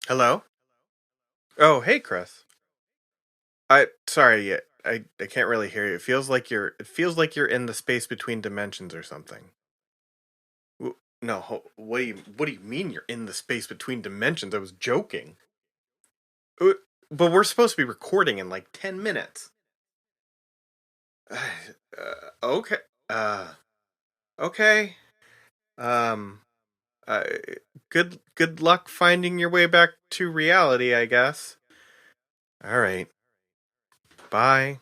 Hello? Oh, hey, Chris. Sorry, I can't really hear you. It feels like you're in the space between dimensions or something. No, what do you mean you're in the space between dimensions? I was joking. Uh, But we're supposed to be recording in like 10 minutes. Okay. Uh, okay. Um, uh, good luck finding your way back to reality, I guess. All right. Bye.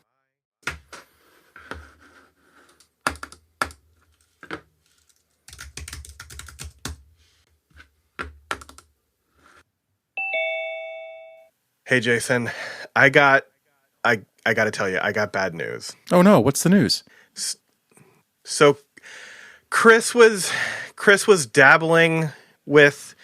Hey, Jason. I got I got to tell you, I got bad news. Oh no, what's the news? S- So Chris was dabbling with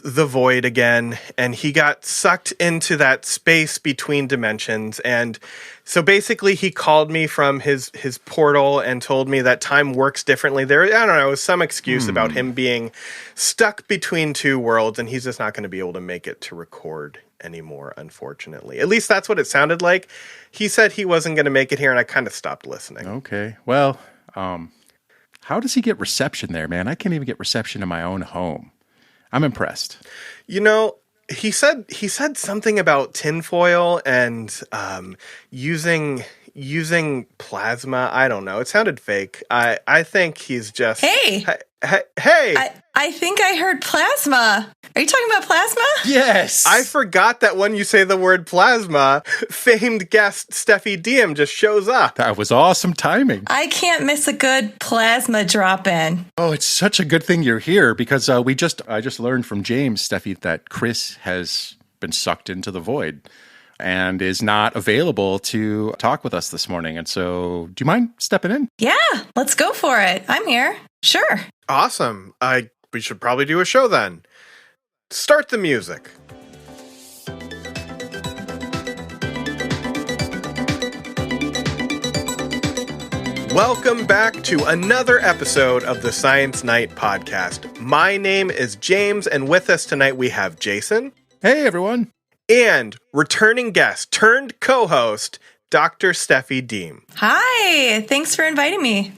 the void again, and he got sucked into that space between dimensions. And so basically he called me from his portal and told me that time works differently there. I don't know, it was some excuse about him being stuck between two worlds, and he's just not going to be able to make it to record anymore, unfortunately. At least that's what it sounded like. He said he wasn't going to make it here, and I kind of stopped listening. Okay. Well, how does he get reception there, man? I can't even get reception in my own home. I'm impressed. You know, he said something about tinfoil and using plasma. I don't know. It sounded fake. I think he's just Hey. Hey. I think I heard plasma. Are you talking about plasma? Yes. I forgot that when you say the word plasma, famed guest Steffi Diem just shows up. That was awesome timing. I can't miss a good plasma drop-in. Oh, it's such a good thing you're here because I just learned from James, Steffi, that Chris has been sucked into the void and is not available to talk with us this morning. And so, do you mind stepping in? Yeah, let's go for it. I'm here. Sure. Awesome. We should probably do a show then. Start the music. Welcome back to another episode of the Science Night podcast. My name is James, and with us tonight we have Jason. Hey, everyone. And returning guest turned co-host, Dr. Steffi Diem. Hi. Thanks for inviting me.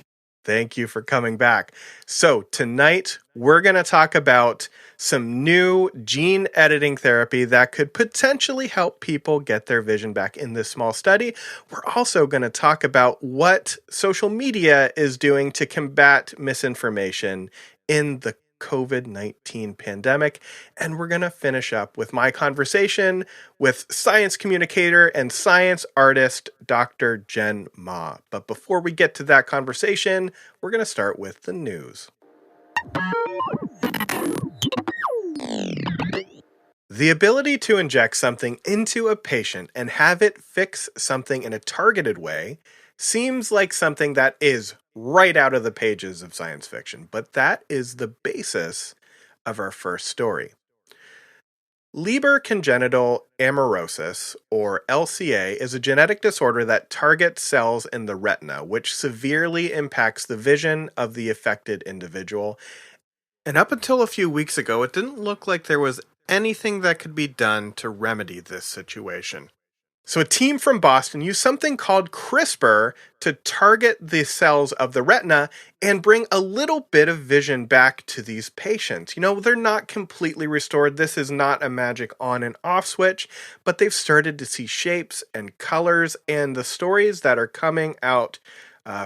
Thank you for coming back. So tonight we're going to talk about some new gene editing therapy that could potentially help people get their vision back in this small study. We're also going to talk about what social media is doing to combat misinformation in the COVID-19 pandemic. And we're going to finish up with my conversation with science communicator and science artist, Dr. Jen Ma. But before we get to that conversation, we're going to start with the news. The ability to inject something into a patient and have it fix something in a targeted way seems like something that is right out of the pages of science fiction, but that is the basis of our first story. Leber congenital amaurosis, or LCA, is a genetic disorder that targets cells in the retina, which severely impacts the vision of the affected individual. And up until a few weeks ago, it didn't look like there was anything that could be done to remedy this situation. So a team from Boston used something called CRISPR to target the cells of the retina and bring a little bit of vision back to these patients. You know, they're not completely restored. This is not a magic on and off switch, but they've started to see shapes and colors, and the stories that are coming out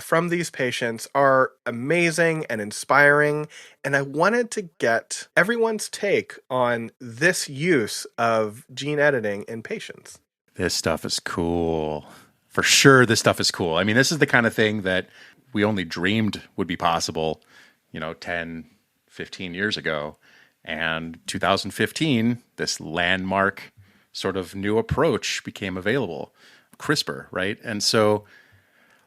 from these patients are amazing and inspiring, and I wanted to get everyone's take on this use of gene editing in patients. This stuff is cool. For sure, this stuff is cool. I mean, this is the kind of thing that we only dreamed would be possible, 10, 15 years ago. And 2015, this landmark sort of new approach became available, CRISPR, right? And so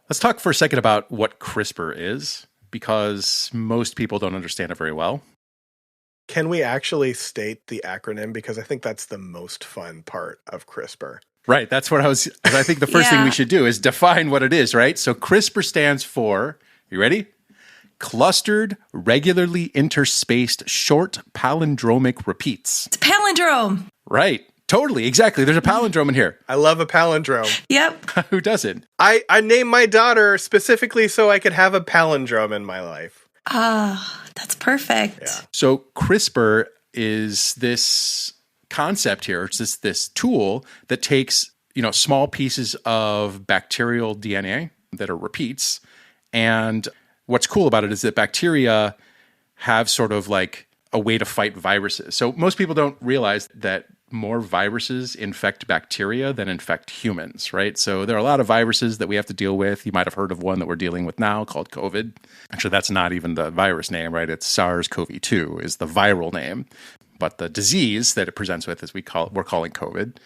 let's talk for a second about what CRISPR is, because most people don't understand it very well. Can we actually state the acronym? Because I think that's the most fun part of CRISPR. Right. That's what I think the first thing we should do is define what it is, right? So CRISPR stands for, you ready? Clustered, regularly interspaced, short palindromic repeats. It's palindrome. Right. Totally. Exactly. There's a palindrome in here. I love a palindrome. Yep. Who doesn't? I named my daughter specifically so I could have a palindrome in my life. That's perfect. Yeah. So CRISPR is this concept here. It's this tool that takes, small pieces of bacterial DNA that are repeats. And what's cool about it is that bacteria have sort of like a way to fight viruses. So most people don't realize that more viruses infect bacteria than infect humans, right? So there are a lot of viruses that we have to deal with. You might have heard of one that we're dealing with now called COVID. Actually, that's not even the virus name, right? It's SARS-CoV-2 is the viral name. But the disease that it presents with, we're calling COVID.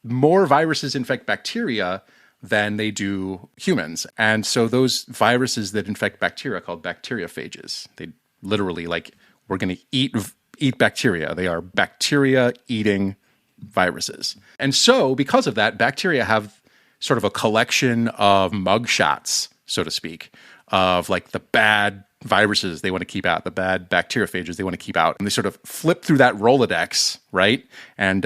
More viruses infect bacteria than they do humans. And so those viruses that infect bacteria are called bacteriophages. They literally, we're going to eat bacteria. They are bacteria-eating viruses. And so because of that, bacteria have sort of a collection of mugshots, so to speak, of the bad viruses they want to keep out, the bad bacteriophages they want to keep out. And they sort of flip through that Rolodex, right? And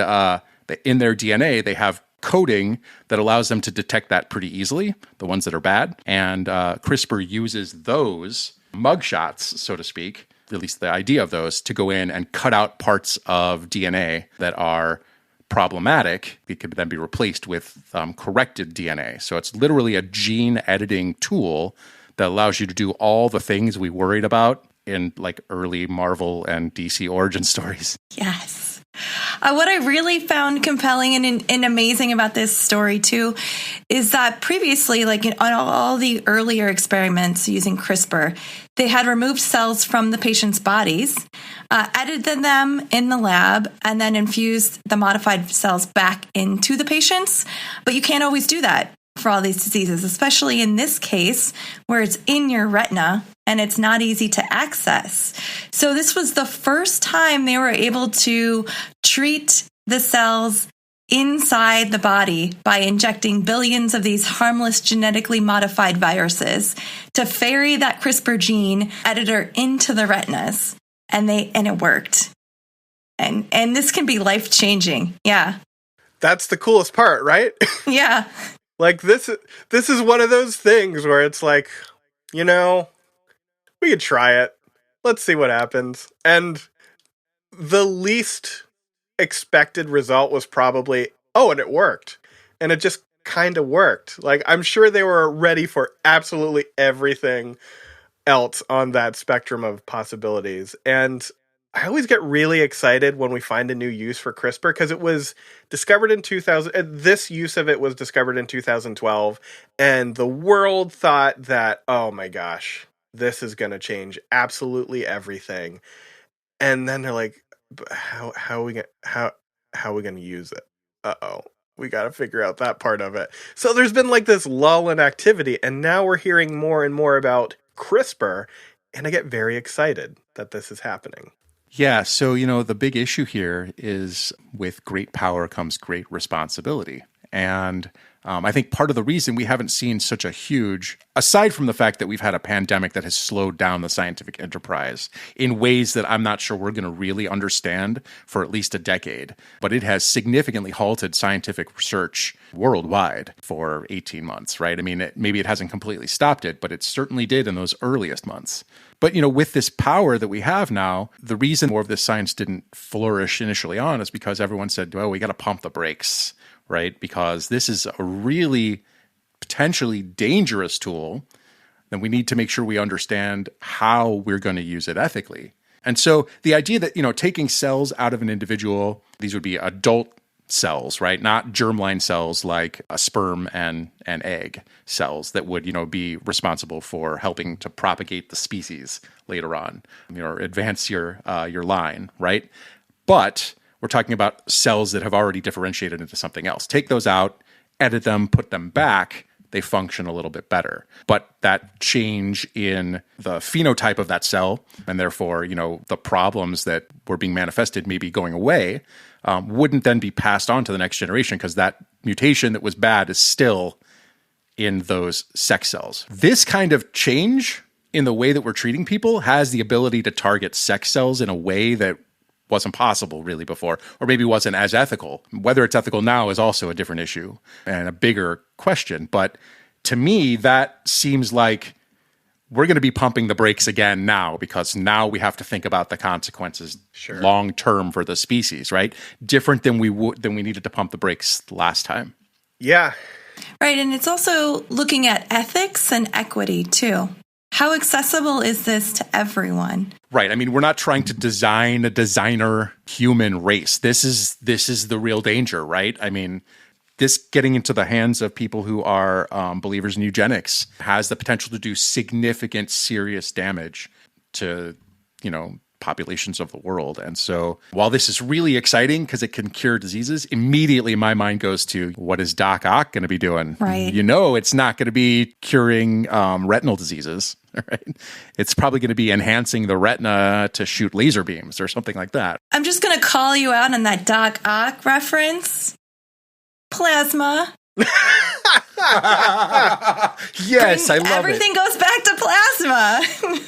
in their DNA, they have coding that allows them to detect that pretty easily, the ones that are bad. And CRISPR uses those mugshots, so to speak, at least the idea of those, to go in and cut out parts of DNA that are problematic. It could then be replaced with corrected DNA. So it's literally a gene editing tool that allows you to do all the things we worried about in early Marvel and DC origin stories. Yes. What I really found compelling and amazing about this story, too, is that previously, on all the earlier experiments using CRISPR, they had removed cells from the patient's bodies, edited them in the lab, and then infused the modified cells back into the patients. But you can't always do that for all these diseases, especially in this case where it's in your retina and it's not easy to access. So this was the first time they were able to treat the cells inside the body by injecting billions of these harmless genetically modified viruses to ferry that CRISPR gene editor into the retinas. And it worked. And this can be life-changing. Yeah. That's the coolest part, right? Yeah. This is one of those things where it's we could try it. Let's see what happens. And the least expected result was probably, and it worked. And it just kind of worked. I'm sure they were ready for absolutely everything else on that spectrum of possibilities. And I always get really excited when we find a new use for CRISPR because it was discovered in 2000. This use of it was discovered in 2012. And the world thought that, oh my gosh, this is going to change absolutely everything. And then they're like, how are we going to use it? Uh-oh. We got to figure out that part of it. So there's been this lull in activity. And now we're hearing more and more about CRISPR. And I get very excited that this is happening. Yeah, so, the big issue here is with great power comes great responsibility. And I think part of the reason we haven't seen such a huge, aside from the fact that we've had a pandemic that has slowed down the scientific enterprise in ways that I'm not sure we're going to really understand for at least a decade, but it has significantly halted scientific research worldwide for 18 months, right? I mean, maybe it hasn't completely stopped it, but it certainly did in those earliest months. But, with this power that we have now, the reason more of this science didn't flourish initially on is because everyone said, well, we got to pump the brakes, right? Because this is a really potentially dangerous tool, then we need to make sure we understand how we're going to use it ethically. And so the idea that, taking cells out of an individual, these would be adult cells, right? Not germline cells like a sperm and an egg cells that would, be responsible for helping to propagate the species later on, or advance your line, right? But we're talking about cells that have already differentiated into something else. Take those out, edit them, put them back, they function a little bit better. But that change in the phenotype of that cell, and therefore, the problems that were being manifested maybe going away, wouldn't then be passed on to the next generation because that mutation that was bad is still in those sex cells. This kind of change in the way that we're treating people has the ability to target sex cells in a way that wasn't possible really before, or maybe wasn't as ethical. Whether it's ethical now is also a different issue and a bigger question. But to me, that seems like we're going to be pumping the brakes again now, because now we have to think about the consequences long term for the species, right? Different than we needed to pump the brakes last time. Yeah. Right. And it's also looking at ethics and equity too. How accessible is this to everyone? Right. I mean, we're not trying to design a designer human race. This is the real danger, right? I mean, this getting into the hands of people who are believers in eugenics has the potential to do significant, serious damage to, populations of the world. And so while this is really exciting because it can cure diseases, immediately my mind goes to, what is Doc Ock going to be doing? Right. It's not going to be curing retinal diseases, right? It's probably going to be enhancing the retina to shoot laser beams or something like that. I'm just going to call you out on that Doc Ock reference. Plasma. Yes, I love Everything goes back to plasma.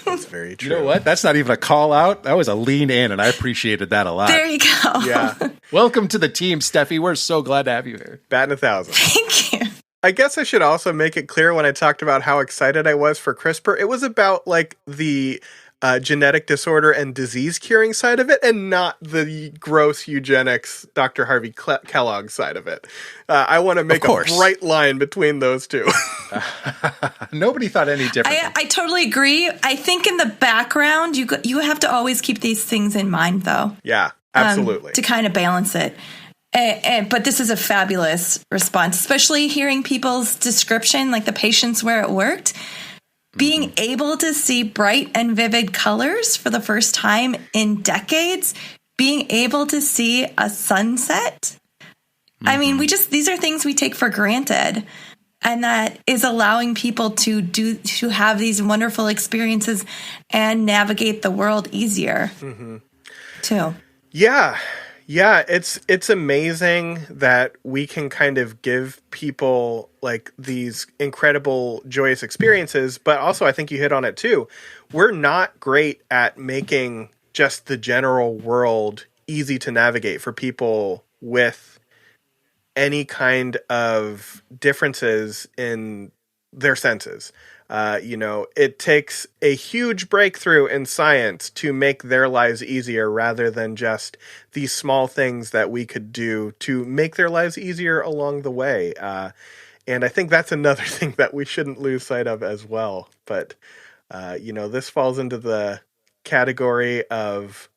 That's very true. You know what? That's not even a call out. That was a lean in, and I appreciated that a lot. There you go. Yeah. Welcome to the team, Steffi. We're so glad to have you here. Batting 1,000. Thank you. I guess I should also make it clear when I talked about how excited I was for CRISPR, it was about the genetic disorder and disease curing side of it, and not the gross eugenics Dr. Harvey Kellogg side of it. I want to make a bright line between those two. Nobody thought any different. I totally agree. I think in the background, you have to always keep these things in mind, though. Yeah, absolutely. To kind of balance it. But this is a fabulous response, especially hearing people's description, like the patients where it worked. Being able to see bright and vivid colors for the first time in decades, being able to see a sunset. I mean, these are things we take for granted. And that is allowing people to have these wonderful experiences and navigate the world easier too. Yeah. Yeah, it's amazing that we can kind of give people like these incredible, joyous experiences, but also I think you hit on it too. We're not great at making just the general world easy to navigate for people with any kind of differences in their senses. It takes a huge breakthrough in science to make their lives easier rather than just these small things that we could do to make their lives easier along the way. And I think that's another thing that we shouldn't lose sight of as well. But, this falls into the category of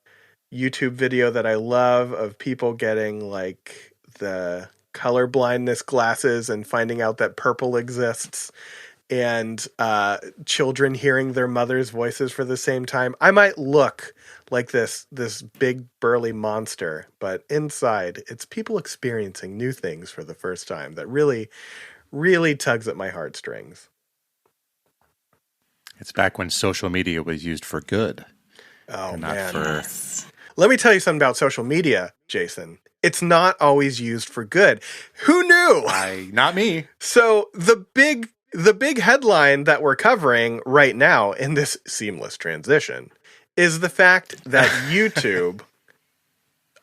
YouTube video that I love, of people getting like the color blindness glasses and finding out that purple exists. And children hearing their mother's voices for the same time. I might look like this big burly monster, but inside it's people experiencing new things for the first time that really, really tugs at my heartstrings. It's back when social media was used for good. Oh, not man. Yes. Let me tell you something about social media, Jason. It's not always used for good. Who knew? Not me. So the big headline that we're covering right now in this seamless transition is the fact that YouTube,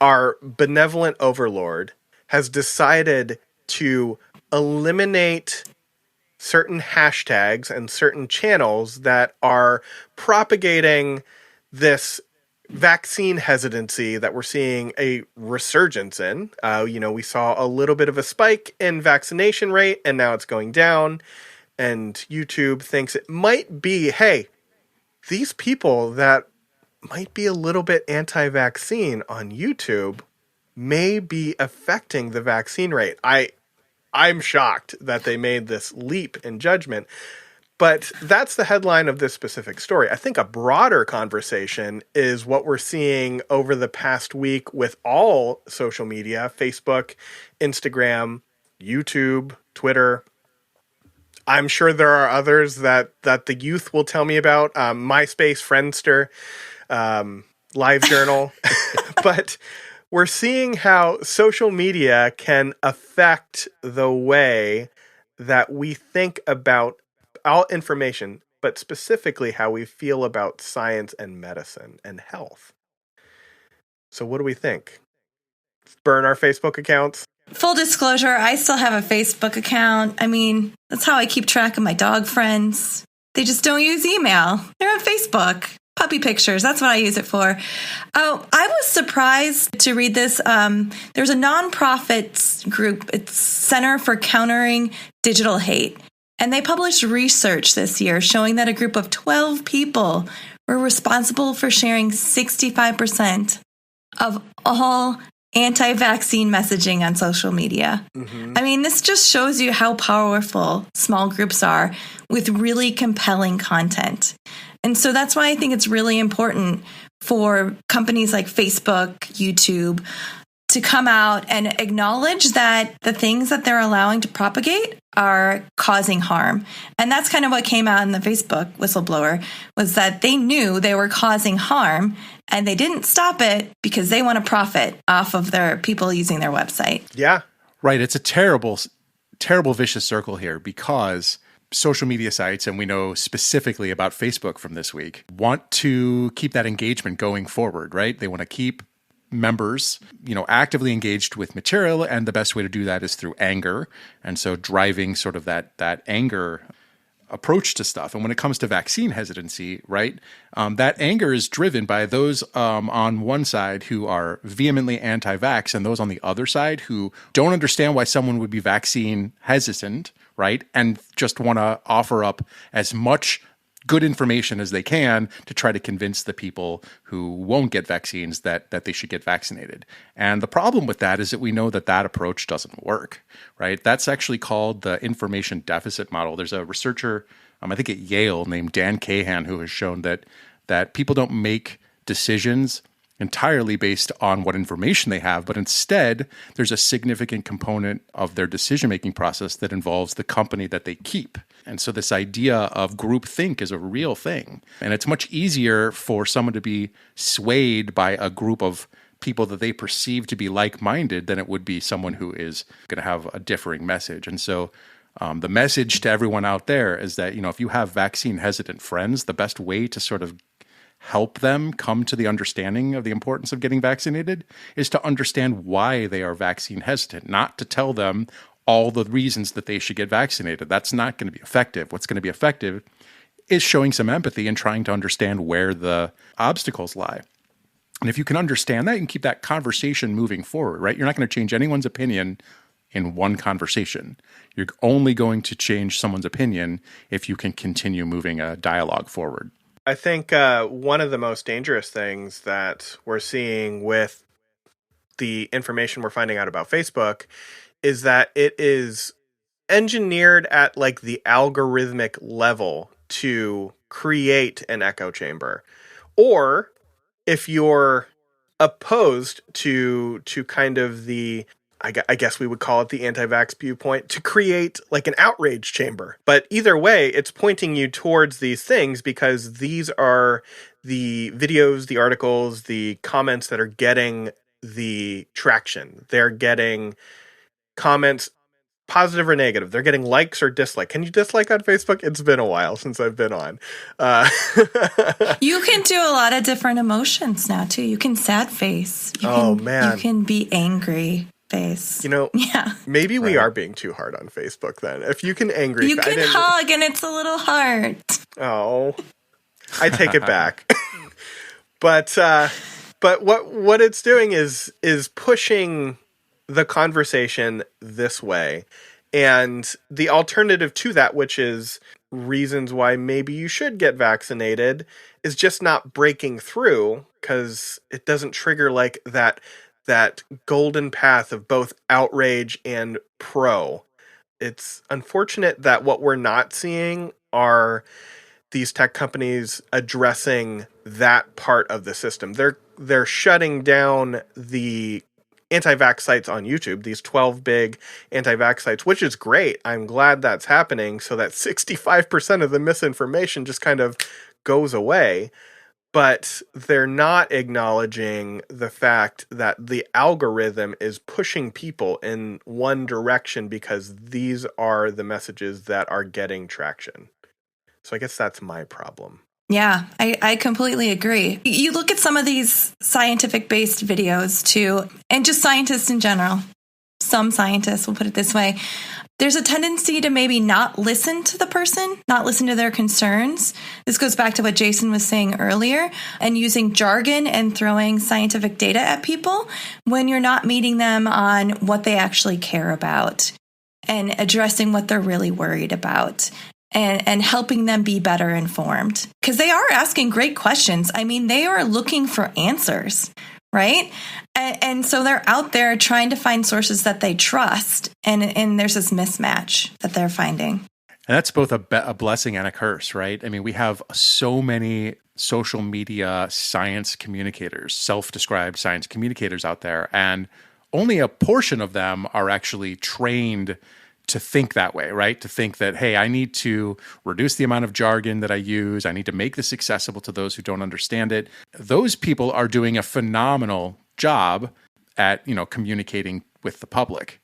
our benevolent overlord, has decided to eliminate certain hashtags and certain channels that are propagating this vaccine hesitancy that we're seeing a resurgence in. We saw a little bit of a spike in vaccination rate, and now it's going down. And YouTube thinks it might be, hey, these people that might be a little bit anti-vaccine on YouTube may be affecting the vaccine rate. I'm shocked that they made this leap in judgment. But that's the headline of this specific story. I think a broader conversation is what we're seeing over the past week with all social media, Facebook, Instagram, YouTube, Twitter. I'm sure there are others that the youth will tell me about. MySpace, Friendster, LiveJournal. But we're seeing how social media can affect the way that we think about all information, but specifically how we feel about science and medicine and health. So what do we think? Burn our Facebook accounts? Full disclosure, I still have a Facebook account. I mean, that's how I keep track of my dog friends. They just don't use email. They're on Facebook. Puppy pictures. That's what I use it for. Oh, I was surprised to read this. There's a nonprofit group. It's Center for Countering Digital Hate. And they published research this year showing that a group of 12 people were responsible for sharing 65% of all anti-vaccine messaging on social media. Mm-hmm. I mean, this just shows you how powerful small groups are with really compelling content. And so that's why I think it's really important for companies like Facebook, YouTube, to come out and acknowledge that the things that they're allowing to propagate are causing harm. And that's kind of what came out in the Facebook whistleblower, was that they knew they were causing harm and they didn't stop it because they want to profit off of their people using their website. Yeah. Right. It's a terrible, terrible vicious circle here, because social media sites, and we know specifically about Facebook from this week, want to keep that engagement going forward, right? They want to keep members, actively engaged with material, and the best way to do that is through anger. And so driving sort of that anger approach to stuff. And when it comes to vaccine hesitancy, right, that anger is driven by those on one side who are vehemently anti-vax, and those on the other side who don't understand why someone would be vaccine hesitant, right, and just want to offer up as much good information as they can to try to convince the people who won't get vaccines that they should get vaccinated. And the problem with that is that we know that approach doesn't work, right? That's actually called the information deficit model. There's a researcher, I think at Yale, named Dan Kahan, who has shown that people don't make decisions entirely based on what information they have, but instead there's a significant component of their decision-making process that involves the company that they keep. And so this idea of groupthink is a real thing. And it's much easier for someone to be swayed by a group of people that they perceive to be like-minded than it would be someone who is going to have a differing message. And so the message to everyone out there is that, if you have vaccine-hesitant friends, the best way to sort of help them come to the understanding of the importance of getting vaccinated is to understand why they are vaccine hesitant, not to tell them all the reasons that they should get vaccinated. That's not going to be effective. What's going to be effective is showing some empathy and trying to understand where the obstacles lie. And if you can understand that, you can keep that conversation moving forward, right? You're not going to change anyone's opinion in one conversation. You're only going to change someone's opinion if you can continue moving a dialogue forward. I think one of the most dangerous things that we're seeing with the information we're finding out about Facebook is that it is engineered at like the algorithmic level to create an echo chamber. Or if you're opposed to kind of the, I guess we would call it the anti-vax viewpoint, to create like an outrage chamber. But either way, it's pointing you towards these things because these are the videos, the articles, the comments that are getting the traction. They're getting comments, positive or negative. They're getting likes or dislike. Can you dislike on Facebook? It's been a while since I've been on. You can do a lot of different emotions now, too. You can sad face. Man. You can be angry face. Yeah. Maybe we are being too hard on Facebook then. If you can angry... You can hug and it's a little heart. Oh, I take it back. But what it's doing is pushing the conversation this way. And the alternative to that, which is reasons why maybe you should get vaccinated, is just not breaking through because it doesn't trigger like that golden path of both outrage and pro. It's unfortunate that what we're not seeing are these tech companies addressing that part of the system. They're shutting down the anti-vax sites on YouTube, these 12 big anti-vax sites, which is great. I'm glad that's happening so that 65% of the misinformation just kind of goes away. But they're not acknowledging the fact that the algorithm is pushing people in one direction because these are the messages that are getting traction. So I guess that's my problem. Yeah, I completely agree. You look at some of these scientific-based videos too, and just scientists in general. Some scientists, we'll put it this way. There's a tendency to maybe not listen to the person, not listen to their concerns. This goes back to what Jason was saying earlier, and using jargon and throwing scientific data at people when you're not meeting them on what they actually care about and addressing what they're really worried about. And helping them be better informed. Because they are asking great questions. I mean, they are looking for answers, right? And so they're out there trying to find sources that they trust. And there's this mismatch that they're finding. And that's both a blessing and a curse, right? I mean, we have so many social media science communicators, self-described science communicators out there. And only a portion of them are actually trained to think that way, right? To think that, hey, I need to reduce the amount of jargon that I use. I need to make this accessible to those who don't understand it. Those people are doing a phenomenal job at, communicating with the public.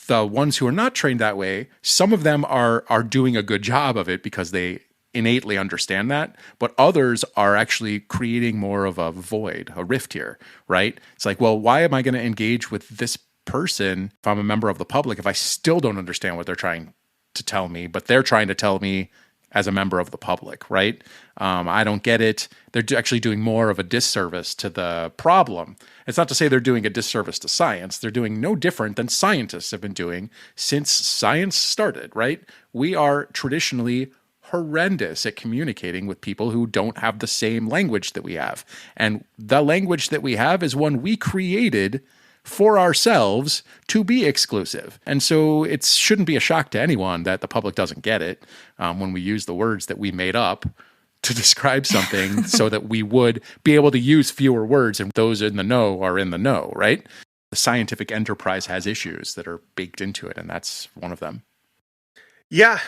The ones who are not trained that way, some of them are doing a good job of it because they innately understand that, but others are actually creating more of a void, a rift here, right? It's like, well, why am I going to engage with this person if I'm a member of the public if I still don't understand what they're trying to tell me, but they're trying to tell me as a member of the public, right? I don't get it. They're actually doing more of a disservice to the problem. It's not to say they're doing a disservice to science. They're doing no different than scientists have been doing since science started, right? We are traditionally horrendous at communicating with people who don't have the same language that we have. And the language that we have is one we created for ourselves to be exclusive. And so it shouldn't be a shock to anyone that the public doesn't get it when we use the words that we made up to describe something so that we would be able to use fewer words and those in the know are in the know, right? The scientific enterprise has issues that are baked into it, and that's one of them. Yeah.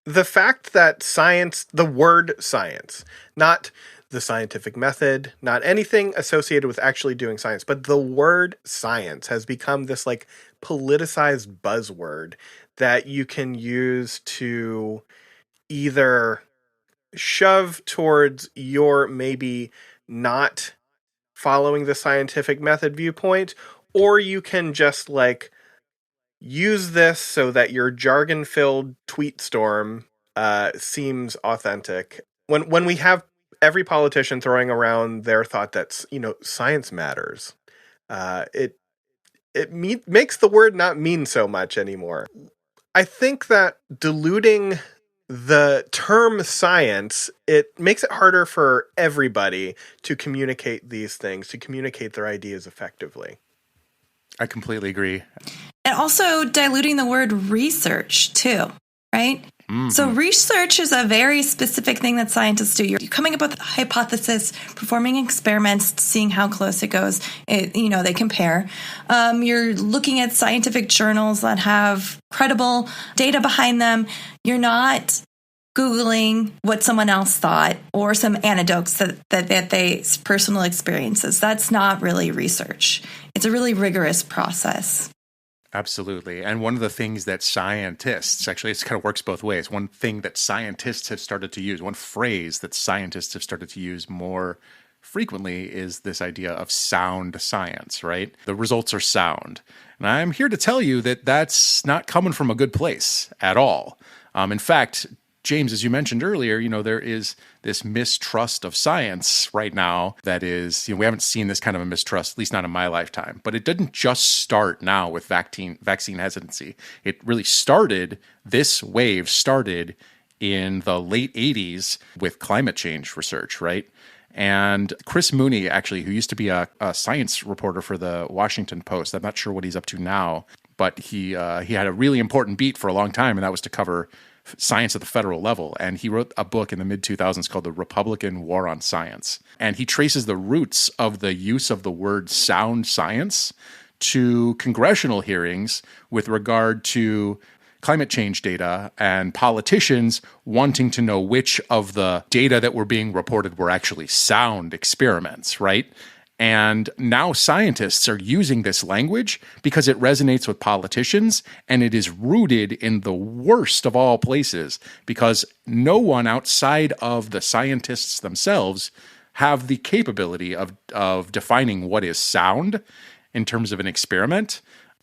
The fact that science, the word science, not the scientific method, not anything associated with actually doing science, but the word science has become this like politicized buzzword that you can use to either shove towards your maybe not following the scientific method viewpoint, or you can just like use this so that your jargon-filled tweet storm seems authentic. When we have every politician throwing around their thought that, science matters, it makes the word not mean so much anymore. I think that diluting the term science, it makes it harder for everybody to communicate these things, to communicate their ideas effectively. I completely agree. And also diluting the word research too, right? Mm-hmm. So research is a very specific thing that scientists do. You're coming up with a hypothesis, performing experiments, seeing how close it goes. They compare. You're looking at scientific journals that have credible data behind them. You're not Googling what someone else thought or some anecdotes that they personal experiences. That's not really research. It's a really rigorous process. Absolutely. And one of the things that scientists, actually it kind of works both ways. One thing that scientists have started to use, one phrase that scientists have started to use more frequently is this idea of sound science, right? The results are sound. And I'm here to tell you that that's not coming from a good place at all. In fact, James, as you mentioned earlier, there is this mistrust of science right now that is, we haven't seen this kind of a mistrust, at least not in my lifetime. But it didn't just start now with vaccine hesitancy. It really this wave started in the late 80s with climate change research, right? And Chris Mooney, actually, who used to be a science reporter for the Washington Post, I'm not sure what he's up to now, but he had a really important beat for a long time, and that was to cover science at the federal level. And he wrote a book in the mid-2000s called The Republican War on Science. And he traces the roots of the use of the word sound science to congressional hearings with regard to climate change data and politicians wanting to know which of the data that were being reported were actually sound experiments, right? And now scientists are using this language because it resonates with politicians, and it is rooted in the worst of all places because no one outside of the scientists themselves have the capability of defining what is sound in terms of an experiment.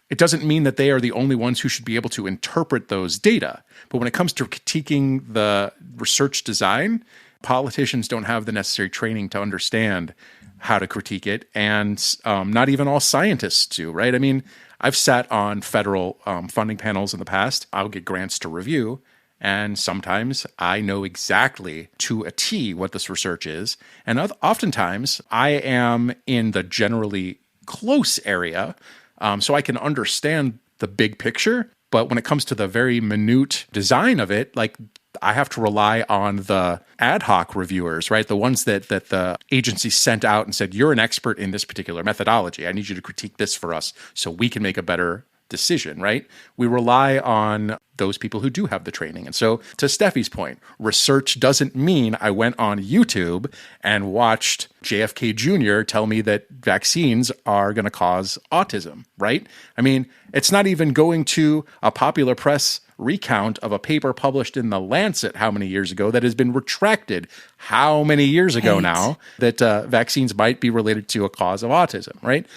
It doesn't mean that they are the only ones who should be able to interpret those data. But when it comes to critiquing the research design, politicians don't have the necessary training to understand how to critique it, and not even all scientists do, right? I mean, I've sat on federal funding panels in the past. I'll get grants to review, and sometimes I know exactly to a T what this research is, and oftentimes I am in the generally close area, so I can understand the big picture, but when it comes to the very minute design of it, like I have to rely on the ad hoc reviewers, right? The ones that the agency sent out and said, you're an expert in this particular methodology. I need you to critique this for us so we can make a better decision, right? We rely on those people who do have the training. And so to Steffi's point, research doesn't mean I went on YouTube and watched JFK Jr. tell me that vaccines are going to cause autism, right? I mean, it's not even going to a popular press recount of a paper published in The Lancet how many years ago that has been retracted how many years ago now that vaccines might be related to a cause of autism, right?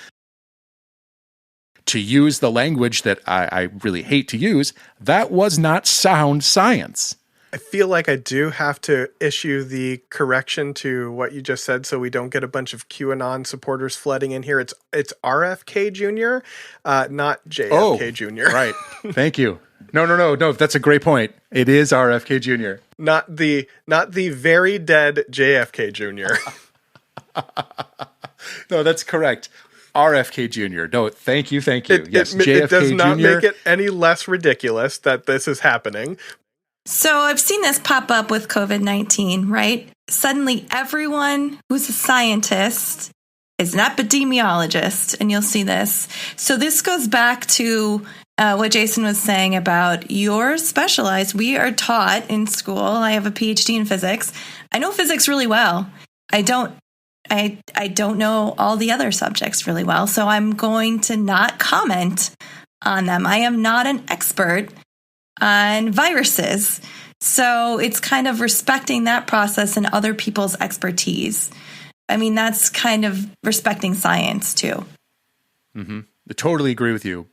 To use the language that I really hate to use, that was not sound science. I feel like I do have to issue the correction to what you just said so we don't get a bunch of QAnon supporters flooding in here. It's RFK Jr., not JFK Jr. Right. Thank you. No. That's a great point. It is RFK Jr. Not the very dead JFK Jr. No, that's correct. RFK Jr. No, thank you. Yes, JFK it does not Jr. make it any less ridiculous that this is happening. So I've seen this pop up with COVID-19, right? Suddenly everyone who's a scientist is an epidemiologist, and you'll see this. So this goes back to what Jason was saying about you're specialized. We are taught in school. I have a PhD in physics. I know physics really well. I don't know all the other subjects really well, so I'm going to not comment on them. I am not an expert on viruses. So it's kind of respecting that process and other people's expertise. I mean, that's kind of respecting science too. Mm-hmm. I totally agree with you.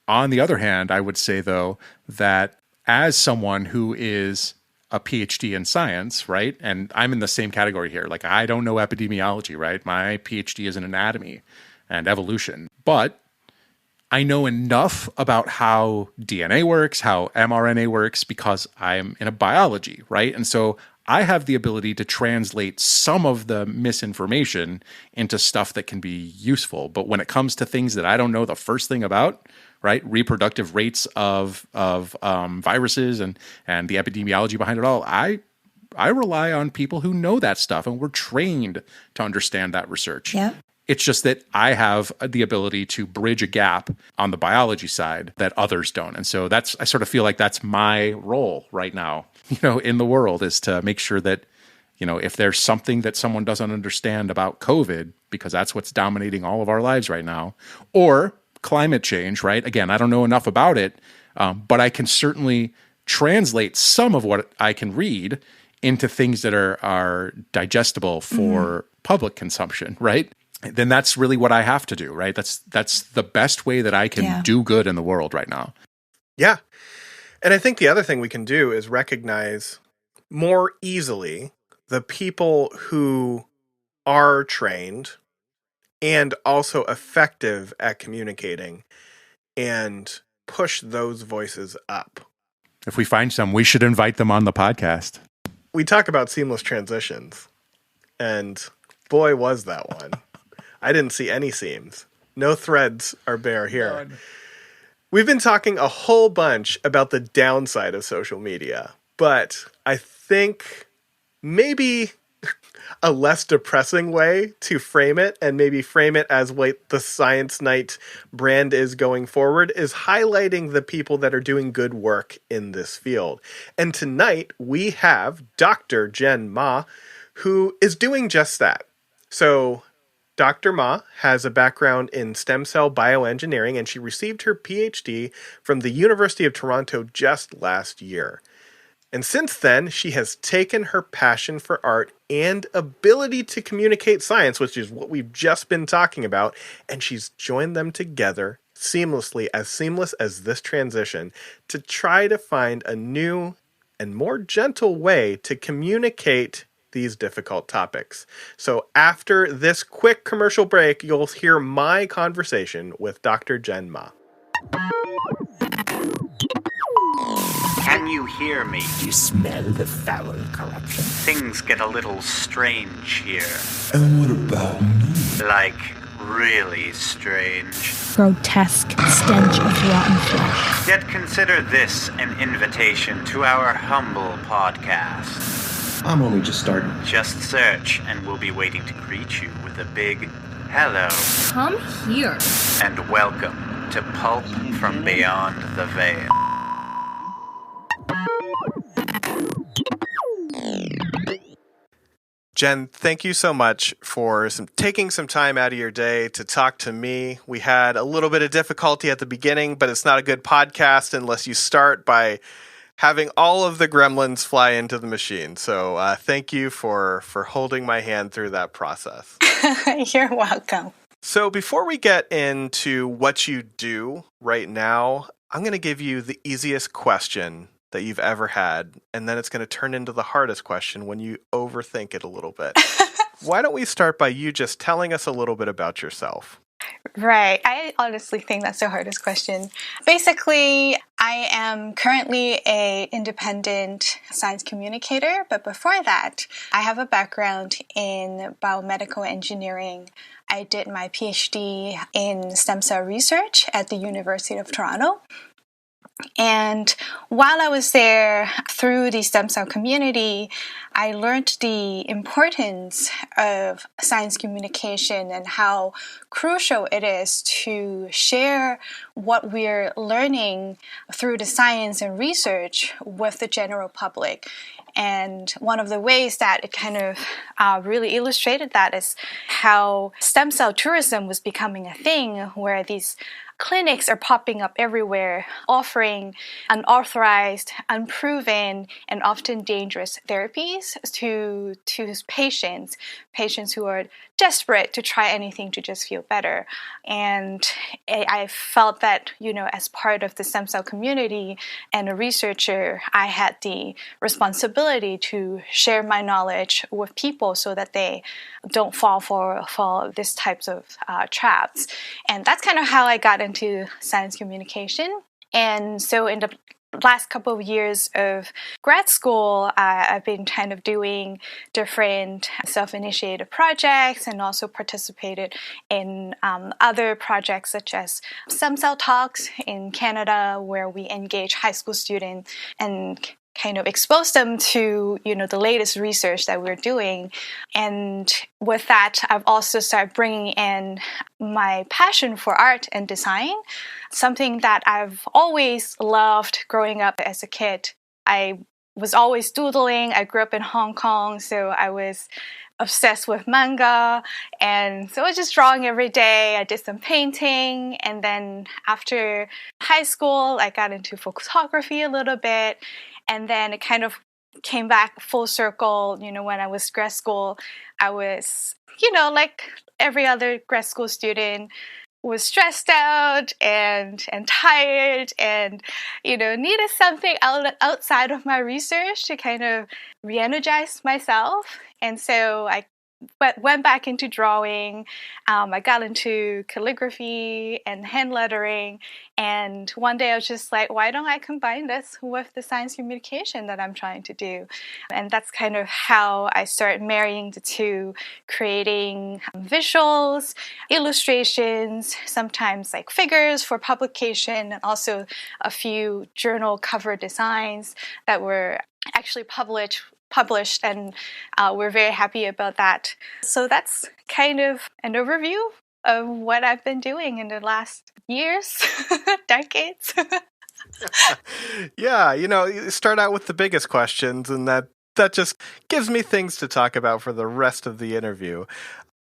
On the other hand, I would say, though, that as someone who is a PhD in science, right? And I'm in the same category here. Like, I don't know epidemiology, right? My PhD is in anatomy and evolution. But I know enough about how DNA works, how mRNA works, because I'm in a biology, right? And so I have the ability to translate some of the misinformation into stuff that can be useful. But when it comes to things that I don't know the first thing about, right, reproductive rates of viruses and the epidemiology behind it all, I rely on people who know that stuff and were trained to understand that research. Yeah. It's just that I have the ability to bridge a gap on the biology side that others don't. And so I sort of feel like that's my role right now, in the world, is to make sure that, if there's something that someone doesn't understand about COVID, because that's what's dominating all of our lives right now, or climate change, right? Again, I don't know enough about it, but I can certainly translate some of what I can read into things that are digestible for public consumption, right? Then that's really what I have to do, right? That's the best way that I can do good in the world right now. Yeah. And I think the other thing we can do is recognize more easily the people who are trained and also effective at communicating and push those voices up. If we find some, we should invite them on the podcast. We talk about seamless transitions, and boy, was that one. I didn't see any seams. No threads are bare here. We've been talking a whole bunch about the downside of social media, but I think maybe a less depressing way to frame it, and maybe frame it as what the Science Night brand is going forward, is highlighting the people that are doing good work in this field. And tonight we have Dr. Jen Ma, who is doing just that. So Dr. Ma has a background in stem cell bioengineering, and she received her PhD from the University of Toronto just last year. And since then, she has taken her passion for art and ability to communicate science, which is what we've just been talking about, and she's joined them together seamlessly, as seamless as this transition, to try to find a new and more gentle way to communicate these difficult topics. So after this quick commercial break, you'll hear my conversation with Dr. Jen Ma. Can you hear me? Do you smell the foul corruption? Things get a little strange here. And what about me? Like, really strange. Grotesque stench of rotten flesh. Yet consider this an invitation to our humble podcast. I'm only just starting. Just search, and we'll be waiting to greet you with a big hello. Come here. And welcome to Pulp from Beyond the Veil. Jen, thank you so much for taking some time out of your day to talk to me. We had a little bit of difficulty at the beginning, but it's not a good podcast unless you start by having all of the gremlins fly into the machine. So thank you for holding my hand through that process. You're welcome. So before we get into what you do right now, I'm going to give you the easiest question that you've ever had, and then it's going to turn into the hardest question when you overthink it a little bit. Why don't we start by you just telling us a little bit about yourself? Right. I honestly think that's the hardest question. Basically, I am currently an independent science communicator, but before that, I have a background in biomedical engineering. I did my PhD in stem cell research at the University of Toronto. And while I was there, through the stem cell community, I learned the importance of science communication and how crucial it is to share what we're learning through the science and research with the general public. And one of the ways that it kind of really illustrated that is how stem cell tourism was becoming a thing, where these clinics are popping up everywhere, offering unauthorized, unproven, and often dangerous therapies to patients who are desperate to try anything to just feel better. And I felt that, as part of the stem cell community and a researcher, I had the responsibility to share my knowledge with people so that they don't fall for these types of traps. And that's kind of how I got into science communication. And so in the last couple of years of grad school, I've been kind of doing different self-initiated projects and also participated in other projects such as stem cell talks in Canada, where we engage high school students and kind of expose them to, the latest research that we're doing. And with that, I've also started bringing in my passion for art and design, something that I've always loved growing up as a kid. I was always doodling. I grew up in Hong Kong, so I was obsessed with manga, and so I was just drawing every day. I did some painting, and then after high school, I got into photography a little bit. And then it kind of came back full circle, when I was grad school. I was, like every other grad school student, was stressed out and tired and, needed something outside of my research to kind of re-energize myself. And so I went back into drawing. I got into calligraphy and hand lettering. And one day I was just like, why don't I combine this with the science communication that I'm trying to do? And that's kind of how I started marrying the two, creating visuals, illustrations, sometimes like figures for publication, and also a few journal cover designs that were actually published, and we're very happy about that. So that's kind of an overview of what I've been doing in the last years, decades. Yeah, you start out with the biggest questions, and that just gives me things to talk about for the rest of the interview.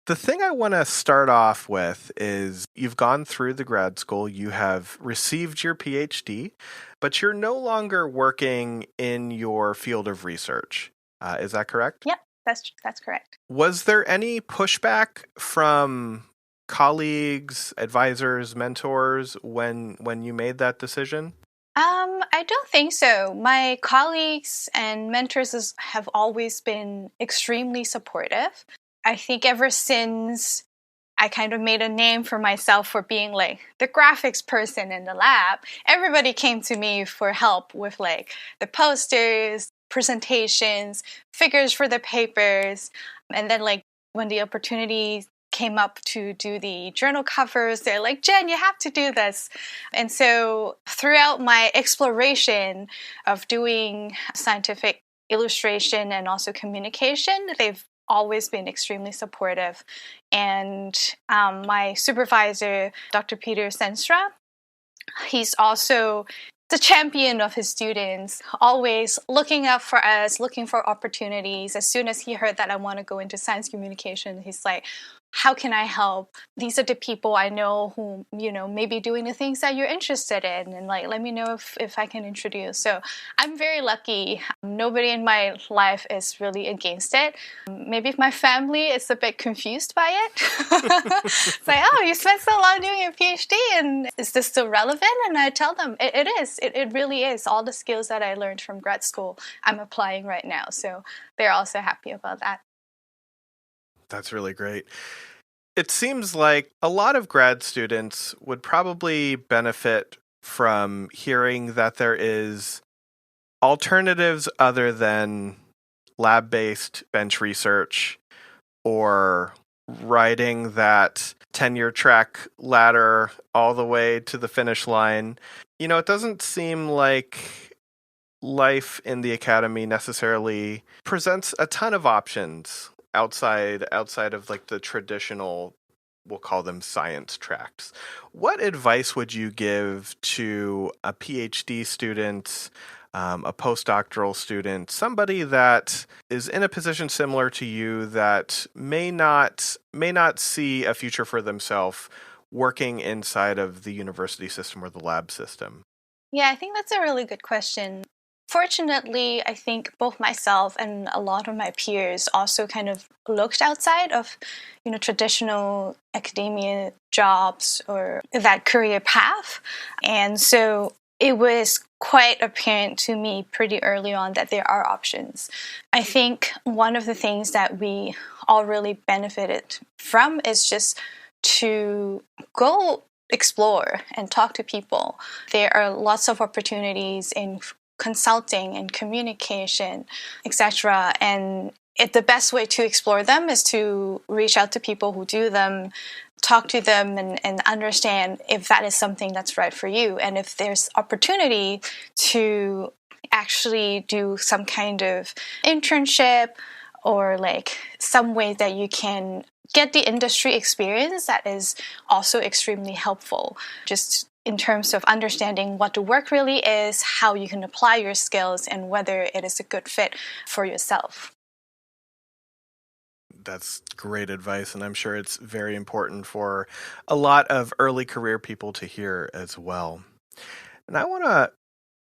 The thing I want to start off with is you've gone through the grad school, you have received your PhD, but you're no longer working in your field of research. Is that correct? Yep, that's correct. Was there any pushback from colleagues, advisors, mentors when you made that decision? I don't think so. My colleagues and mentors have always been extremely supportive. I think ever since I kind of made a name for myself for being like the graphics person in the lab, everybody came to me for help with like the posters, presentations, figures for the papers. And then like when the opportunity came up to do the journal covers, they're like, Jen, you have to do this. And so throughout my exploration of doing scientific illustration and also communication, they've always been extremely supportive. And my supervisor, Dr. Peter Senstra, he's also the champion of his students, always looking out for us, looking for opportunities. As soon as he heard that I want to go into science communication, he's like, how can I help? These are the people I know who, may be doing the things that you're interested in. And like, let me know if I can introduce. So I'm very lucky. Nobody in my life is really against it. Maybe my family is a bit confused by it. It's like, oh, you spent so long doing your PhD and is this still relevant? And I tell them it is. It really is. All the skills that I learned from grad school, I'm applying right now. So they're also happy about that. That's really great. It seems like a lot of grad students would probably benefit from hearing that there is alternatives other than lab-based bench research or riding that tenure track ladder all the way to the finish line. It doesn't seem like life in the academy necessarily presents a ton of options outside of like the traditional, we'll call them science tracks. What advice would you give to a PhD student, a postdoctoral student, somebody that is in a position similar to you that may not see a future for themselves working inside of the university system or the lab system? Yeah, I think that's a really good question. Fortunately, I think both myself and a lot of my peers also kind of looked outside of, traditional academia jobs or that career path. And so it was quite apparent to me pretty early on that there are options. I think one of the things that we all really benefited from is just to go explore and talk to people. There are lots of opportunities in consulting and communication, etc. And the best way to explore them is to reach out to people who do them, talk to them, and understand if that is something that's right for you. And if there's opportunity to actually do some kind of internship or like some way that you can get the industry experience, that is also extremely helpful. Just in terms of understanding what the work really is, how you can apply your skills, and whether it is a good fit for yourself. That's great advice, and I'm sure it's very important for a lot of early career people to hear as well. And I want to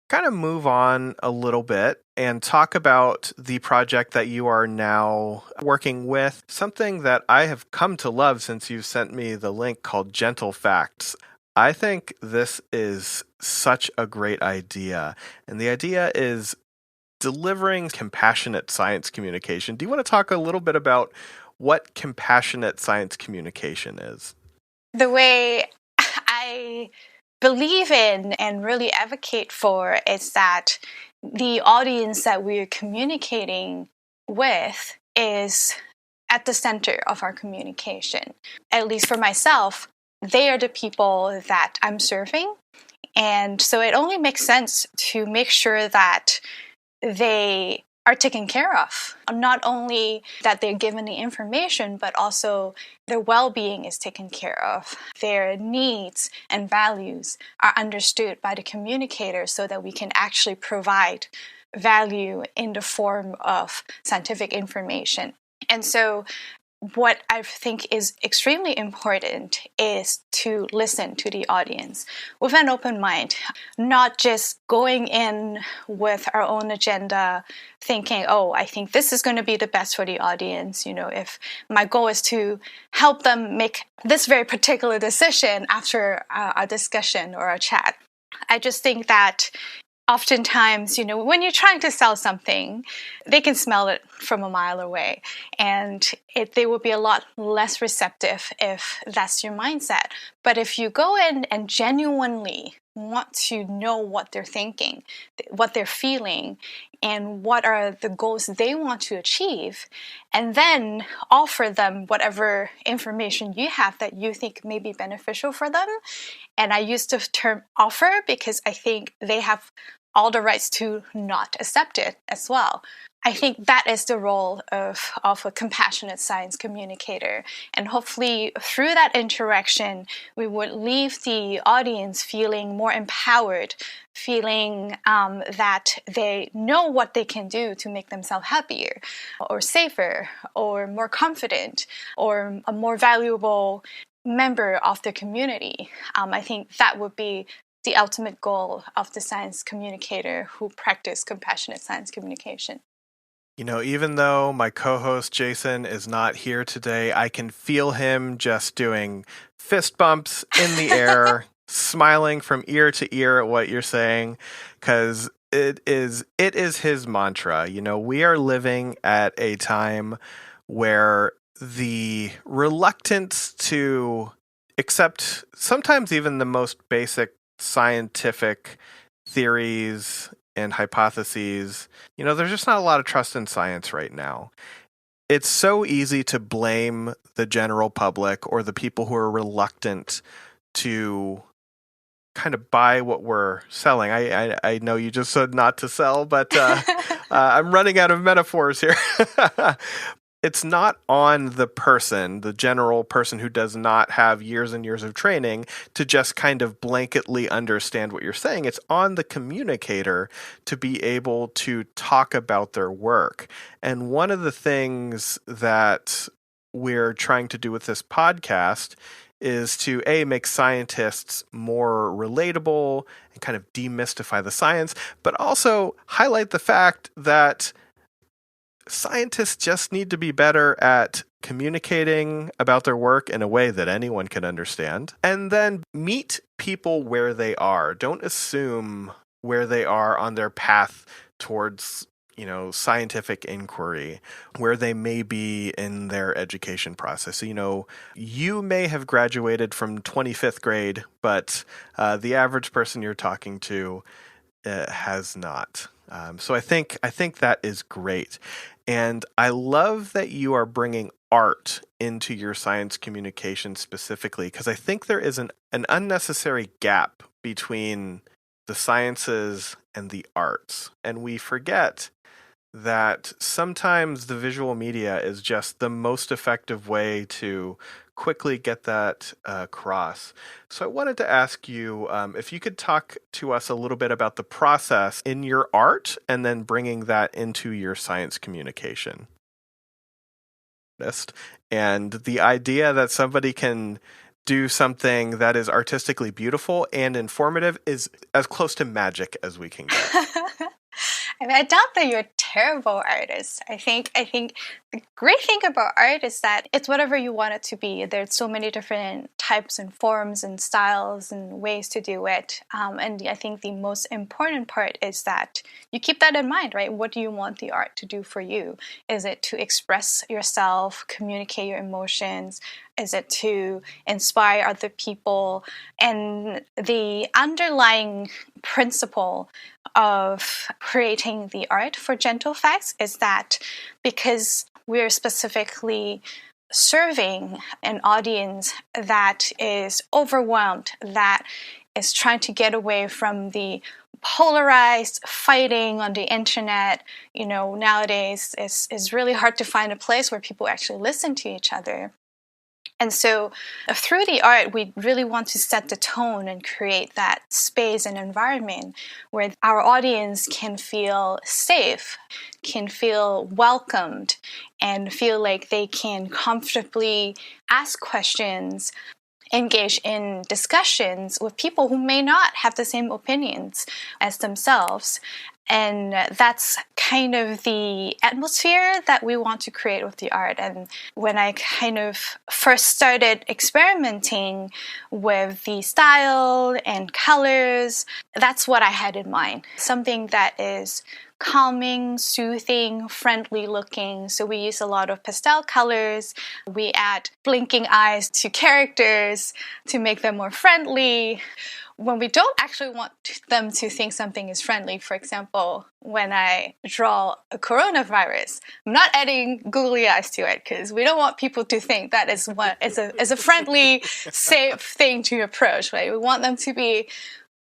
kind of move on a little bit and talk about the project that you are now working with, something that I have come to love since you've sent me the link, called Gentle Facts. I think this is such a great idea, and the idea is delivering compassionate science communication. Do you want to talk a little bit about what compassionate science communication is? The way I believe in and really advocate for is that the audience that we're communicating with is at the center of our communication. At least for myself, they are the people that I'm serving. And so it only makes sense to make sure that they are taken care of. Not only that they're given the information, but also their well-being is taken care of. Their needs and values are understood by the communicator so that we can actually provide value in the form of scientific information. And so what I think is extremely important is to listen to the audience with an open mind, not just going in with our own agenda, thinking, oh, I think this is going to be the best for the audience. If my goal is to help them make this very particular decision after a discussion or a chat. I just think that oftentimes, when you're trying to sell something, they can smell it from a mile away, and they will be a lot less receptive if that's your mindset. But if you go in and genuinely want to know what they're thinking, what they're feeling, and what are the goals they want to achieve, and then offer them whatever information you have that you think may be beneficial for them. And I use the term offer because I think they have all the rights to not accept it as well. I think that is the role of a compassionate science communicator. And hopefully through that interaction, we would leave the audience feeling more empowered, feeling that they know what they can do to make themselves happier or safer or more confident or a more valuable member of the community. I think that would be the ultimate goal of the science communicator who practice compassionate science communication. Even though my co-host Jason is not here today, I can feel him just doing fist bumps in the air, smiling from ear to ear at what you're saying, because it is his mantra. We are living at a time where the reluctance to accept sometimes even the most basic scientific theories and hypotheses, there's just not a lot of trust in science right now. It's so easy to blame the general public or the people who are reluctant to kind of buy what we're selling. I know you just said not to sell, but I'm running out of metaphors here. It's not on the person, the general person who does not have years and years of training, to just kind of blanketly understand what you're saying. It's on the communicator to be able to talk about their work. And one of the things that we're trying to do with this podcast is to make scientists more relatable and kind of demystify the science, but also highlight the fact that scientists just need to be better at communicating about their work in a way that anyone can understand, and then meet people where they are. Don't assume where they are on their path towards, scientific inquiry, where they may be in their education process. You may have graduated from 25th grade, but the average person you're talking to has not. So I think that is great. And I love that you are bringing art into your science communication specifically, because I think there is an unnecessary gap between the sciences and the arts. And we forget that sometimes the visual media is just the most effective way to quickly get that across. So I wanted to ask you if you could talk to us a little bit about the process in your art and then bringing that into your science communication. And the idea that somebody can do something that is artistically beautiful and informative is as close to magic as we can get. I doubt that you're a terrible artist. I think the great thing about art is that it's whatever you want it to be. There's so many different types and forms and styles and ways to do it. And I think the most important part is that you keep that in mind, right? What do you want the art to do for you? Is it to express yourself, communicate your emotions? Is it to inspire other people? And the underlying principle of creating the art for Gentle Facts is that because we're specifically serving an audience that is overwhelmed, that is trying to get away from the polarized fighting on the internet, nowadays it's really hard to find a place where people actually listen to each other. And so through the art, we really want to set the tone and create that space and environment where our audience can feel safe, can feel welcomed, and feel like they can comfortably ask questions, engage in discussions with people who may not have the same opinions as themselves. And that's kind of the atmosphere that we want to create with the art. And when I kind of first started experimenting with the style and colors, that's what I had in mind. Something that is calming, soothing, friendly looking. So we use a lot of pastel colors. We add blinking eyes to characters to make them more friendly. When we don't actually want them to think something is friendly, for example, when I draw a coronavirus, I'm not adding googly eyes to it because we don't want people to think that is a friendly, safe thing to approach, right? We want them to be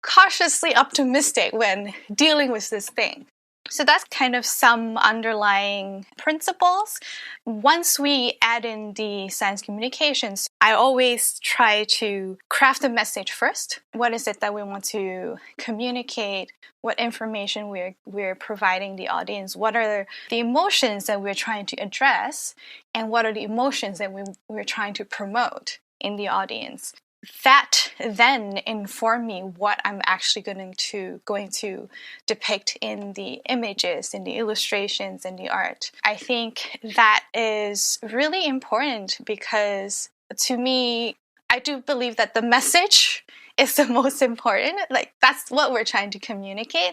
cautiously optimistic when dealing with this thing. So that's kind of some underlying principles. Once we add in the science communications, I always try to craft a message first. What is it that we want to communicate? What information we're providing the audience? What are the emotions that we're trying to address? And what are the emotions that we're trying to promote in the audience? That then inform me what I'm actually going to depict in the images, in the illustrations, in the art. I think that is really important because to me, I do believe that the message is the most important. Like that's what we're trying to communicate.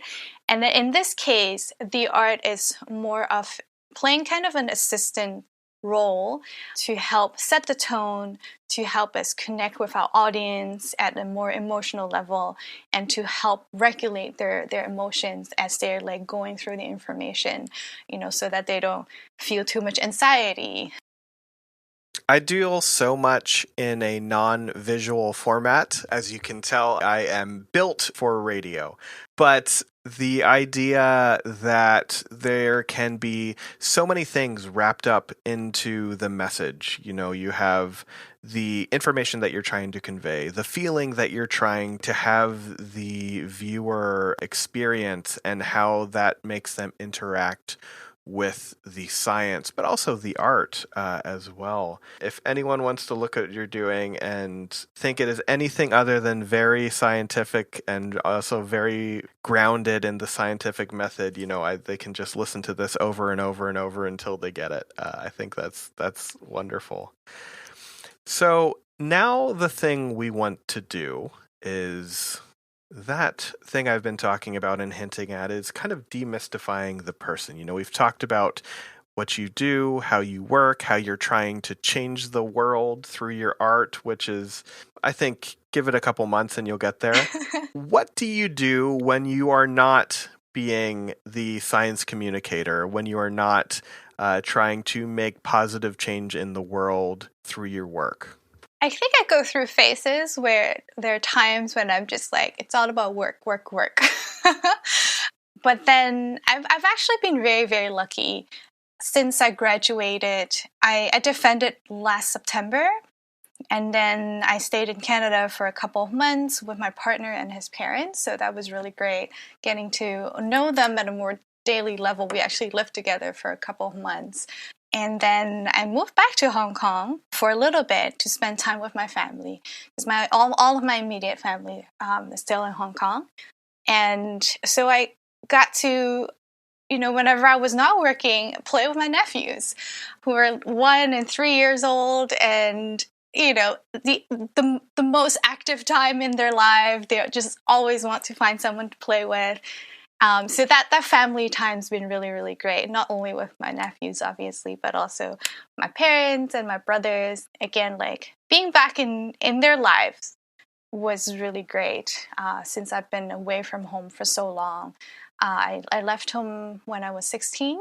And then in this case, the art is more of playing kind of an assistant role to help set the tone, to help us connect with our audience at a more emotional level, and to help regulate their emotions as they're like going through the information, so that they don't feel too much anxiety. I deal so much in a non-visual format. As you can tell, I am built for radio. But the idea that there can be so many things wrapped up into the message. You have the information that you're trying to convey, the feeling that you're trying to have the viewer experience, and how that makes them interact with the science, but also the art as well. If anyone wants to look at what you're doing and think it is anything other than very scientific and also very grounded in the scientific method, they can just listen to this over and over and over until they get it. I think that's wonderful. So now the thing we want to do is that thing I've been talking about and hinting at is kind of demystifying the person. We've talked about what you do, how you work, how you're trying to change the world through your art, which is, I think, give it a couple months and you'll get there. What do you do when you are not being the science communicator, when you are not trying to make positive change in the world through your work? I think I go through phases where there are times when I'm just like, it's all about work, work, work. But then I've actually been very, very lucky. Since I graduated, I defended last September. And then I stayed in Canada for a couple of months with my partner and his parents. So that was really great, getting to know them at a more daily level. We actually lived together for a couple of months. And then I moved back to Hong Kong for a little bit to spend time with my family. Because all of my immediate family is still in Hong Kong. And so I got to, whenever I was not working, play with my nephews who were 1 and 3 years old. And, the most active time in their life. They just always want to find someone to play with. So that family time's been really, really great. Not only with my nephews, obviously, but also my parents and my brothers. Again, like being back in their lives was really great since I've been away from home for so long. I left home when I was 16.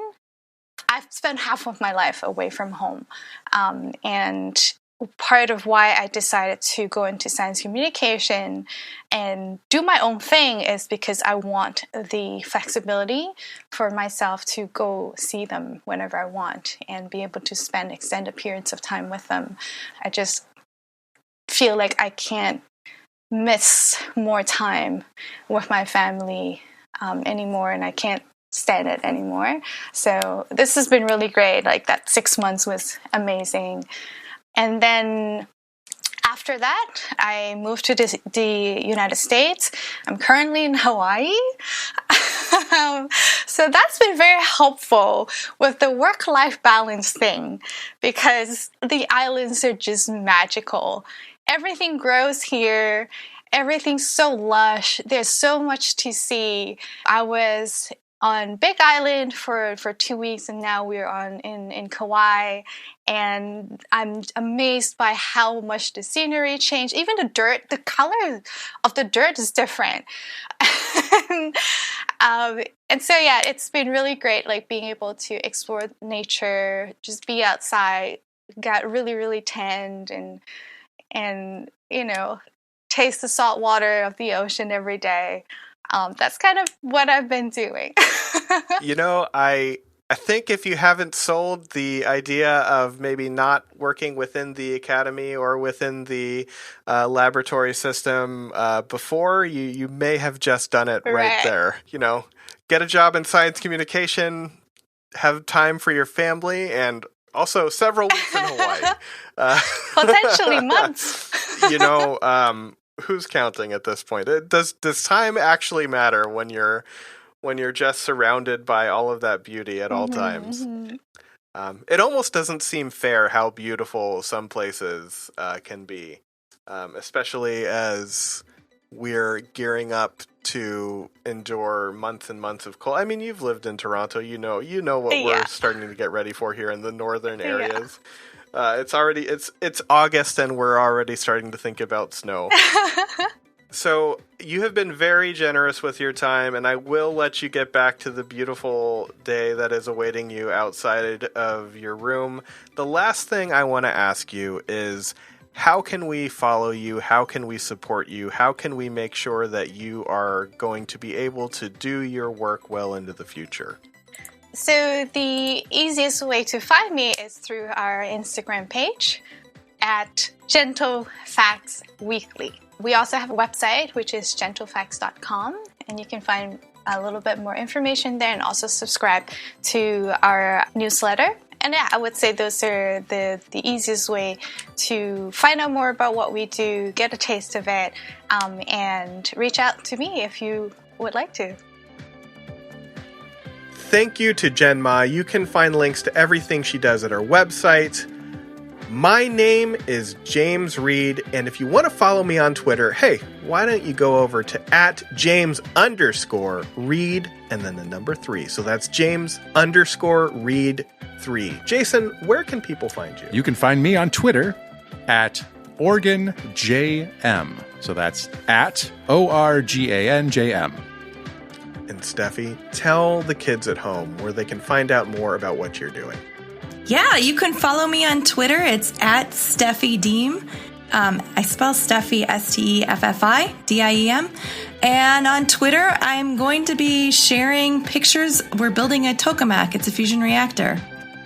I've spent half of my life away from home. And part of why I decided to go into science communication and do my own thing is because I want the flexibility for myself to go see them whenever I want and be able to spend extended periods of time with them. I just feel like I can't miss more time with my family anymore, and I can't stand it anymore. So this has been really great. Like that 6 months was amazing. And then after that, I moved to the United States. I'm currently in Hawaii. So that's been very helpful with the work-life balance thing, because the islands are just magical. Everything grows here. Everything's so lush. There's so much to see. I was on Big Island for 2 weeks, and now we're in Kauai, and I'm amazed by how much the scenery changed. Even the dirt, the color of the dirt is different. And so yeah, it's been really great, like being able to explore nature, just be outside, got really, really tanned, and taste the salt water of the ocean every day. That's kind of what I've been doing. I think if you haven't sold the idea of maybe not working within the academy or within the laboratory system before, you may have just done it right there. Get a job in science communication, have time for your family, and also several weeks in Hawaii. Potentially months. Who's counting at this point? Does time actually matter when you're just surrounded by all of that beauty at all times? It almost doesn't seem fair how beautiful some places can be, especially as we're gearing up to endure months and months of cold. I mean, you've lived in Toronto, you know what we're starting to get ready for here in the northern areas. It's August and we're already starting to think about snow. So you have been very generous with your time, and I will let you get back to the beautiful day that is awaiting you outside of your room. The last thing I want to ask you is, how can we follow you? How can we support you? How can we make sure that you are going to be able to do your work well into the future? So the easiest way to find me is through our Instagram page at Gentle Facts Weekly. We also have a website, which is gentlefacts.com, and you can find a little bit more information there, and also subscribe to our newsletter. And yeah, I would say those are the easiest way to find out more about what we do, get a taste of it, and reach out to me if you would like to. Thank you to Jen Ma. You can find links to everything she does at her website. My name is James Reed, and if you want to follow me on Twitter, hey, why don't you go over to @James_Reed and then the number 3. So that's James_Reed3. Jason, where can people find you? You can find me on Twitter at OrganJM. So that's at ORGANJM. And Steffi, tell the kids at home where they can find out more about what you're doing. Yeah, you can follow me on Twitter. It's at Steffi Diem. I spell Steffi STEFFIDIEM. And on Twitter, I'm going to be sharing pictures. We're building a tokamak. It's a fusion reactor.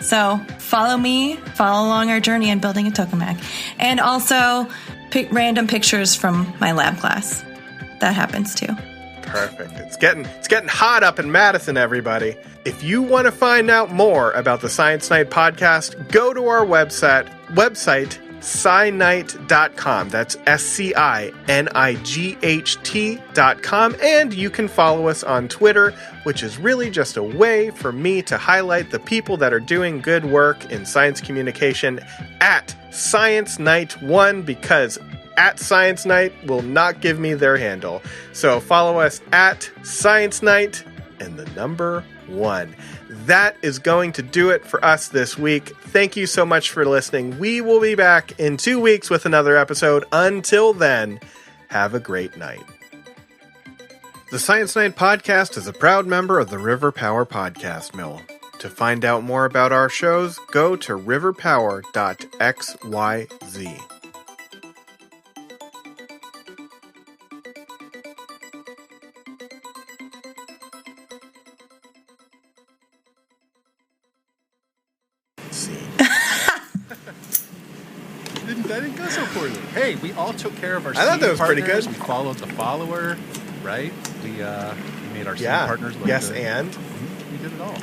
So follow me, follow along our journey in building a tokamak. And also random pictures from my lab class. That happens too. Perfect. It's getting hot up in Madison, everybody. If you want to find out more about the Science Night podcast, go to our website scinight.com. That's SCINIGHT.com. And you can follow us on Twitter, which is really just a way for me to highlight the people that are doing good work in science communication at Science Night 1, because at Science Night will not give me their handle. So follow us at Science Night and the number 1. That is going to do it for us this week. Thank you so much for listening. We will be back in 2 weeks with another episode. Until then, have a great night. The Science Night podcast is a proud member of the Riverpower Podcast Mill. To find out more about our shows, go to riverpower.xyz. Didn't that That didn't go so poorly. Hey, we all took care of our I thought that was pretty partners. good. We followed the follower, right? We made our scene partners look yes, good. and We did it all.